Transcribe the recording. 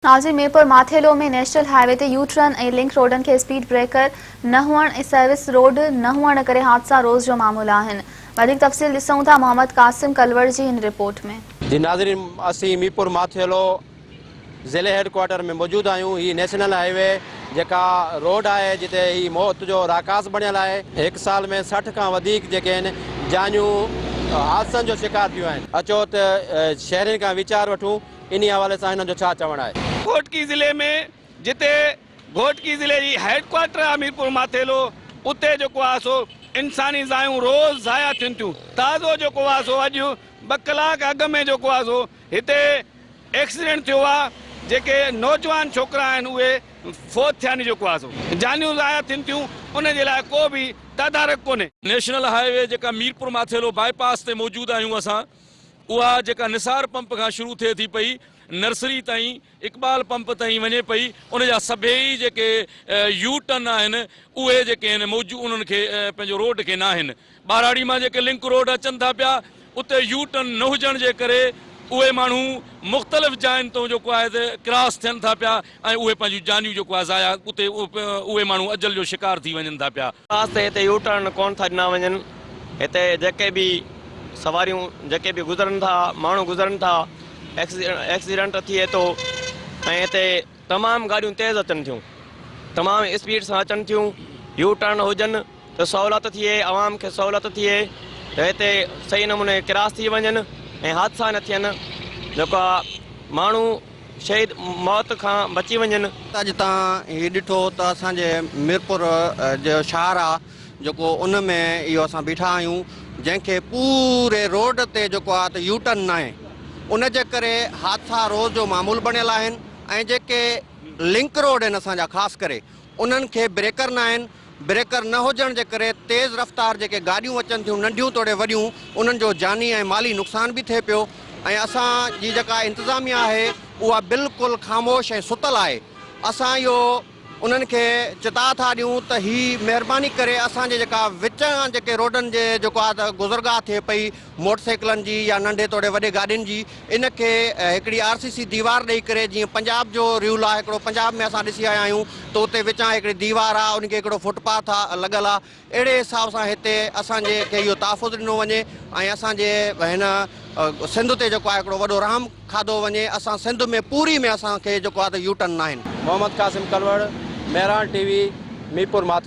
आज मीरपुर माथेलो में national highway ते U turn ऐं लिंक रोडन के स्पीड ब्रेकर न हुअण ऐं सर्विस रोड न हुअण करे हादसा रोज़ जो मामूल आहिनि। वधीक तफ़सील ॾिसूं था मोहम्मद कासिम कलवर जी हिन रिपोर्ट में। जी नाज़रीन, असीं मीरपुर माथेलो ज़िले हेडक्वार्टर में मौजूद आहियूं। ही नेशनल हाईवे जेका रोड है जिते ही मौत जो राकास बणियल है। एक साल में 60 खां वधीक जेके आहिनि जानियूं हादसनि जो शिकार थियूं आहिनि। अचो त शहरनि खां वीचार वठूं इन्ही हवाले सां हिननि जो छा चवणु आहे। घोटकी ज़िले में जिते घोटकी ज़िले जी हेडक्वार्टर आहे मीरपुर माथेलो, उते जेको आहे सो इंसानी ज़ायूं रोज़ ज़ाया थियनि थियूं। ताज़ो जेको आहे सो अॼु 2 कलाक अॻु में जेको आहे सो हिते एक्सीडेंट थियो आहे। जेके नौजवान छोकिरा आहिनि उहे फोत थिया आहिनि, जेको आहे सो जानियूं ज़ाया थियनि थियूं। उन जे लाइ को बि तदारक कोन्हे। नेशनल हाईवे जेका मीरपुर माथेलो बाईपास ते मौजूद आहियूं असां, उहा जेका निसार पंप खां शुरू थिए थी पई नर्सरी ताईं इकबाल पंप ताईं वञे पई। उन जा सभई जेके यू टर्न आहिनि उहे जेके आहिनि मौजूद उन्हनि खे पंहिंजो रोड खे न आहिनि। ॿाराड़ी मां जेके लिंक रोड अचनि था पिया उते यू टर्न न हुजण जे करे उहे माण्हू मुख़्तलिफ़ जायुनि तो जेको आहे त क्रॉस थियनि था पिया ऐं उहे पंहिंजूं जानियूं जेको आहे ज़ाया उते उहे माण्हू अजल जो शिकार थी वञनि था पिया। रास्ते हिते यू टर्न कोन था ॾिना वञनि। हिते जेके बि सवारियूं जेके बि गुज़रनि था, माण्हू गुज़रनि था, एक्सीडेंट थिए थो ऐं हिते तमामु गाॾियूं तेज़ अचनि थियूं, तमामु स्पीड सां अचनि थियूं। यू टर्न हुजनि त सहूलियत थिए, आवाम खे सहूलियत थिए त हिते सही नमूने क्रॉस थी वञनि ऐं हादसा न थियनि, जेको माण्हू शहीद मौत खां बची वञनि। अॼु तव्हां हीउ ॾिठो त असांजे मीरपुर जो शहर आहे जेको उन में इहो असां बीठा आहियूं, जंहिंखे पूरे रोड ते जेको आहे त यू टर्न न आहे। उन जे करे हादसा रोज़ जो मामूल बणियल आहिनि ऐं जेके लिंक रोड आहिनि असांजा ख़ासि करे उन्हनि खे ब्रेकर न आहिनि। ब्रेकर न हुजण जे करे तेज़ रफ़्तार जेके गाॾियूं अचनि थियूं नंढियूं तोड़े वॾियूं, उन्हनि जो जानी ऐं माली नुक़सान बि थिए पियो। ऐं असांजी जेका इंतिज़ामिया आहे उहा बिल्कुलु ख़ामोश ऐं सुतल आहे। असां इहो उन्हनि खे चिता था ॾियूं त ही महिरबानी करे असांजे जेका विच जेके रोडनि जे जेको आहे त गुज़रगाह थिए पई मोटरसाइकिलनि जी या नंढे तोड़े वॾे गाॾियुनि जी, इनखे हिकिड़ी RCC दीवार ॾेई करे, जीअं पंजाब जो रूल आहे हिकिड़ो, पंजाब में असां ॾिसी आया आहियूं त उते विचां हिकिड़ी दीवार आहे, उनखे हिकिड़ो फुटपाथ आहे लॻल आहे। अहिड़े हिसाब सां हिते असांजे खे इहो तहफ़ुज़ ॾिनो वञे ऐं असांजे हिन सिंध ते जेको आहे हिकिड़ो वॾो रहम खाधो वञे। असां सिंध में पूरी में असांखे जेको आहे त यू टर्न न आहिनि। मोहम्मद कासिम कलवर, मेहरान TV, मीरपुर माथेलो।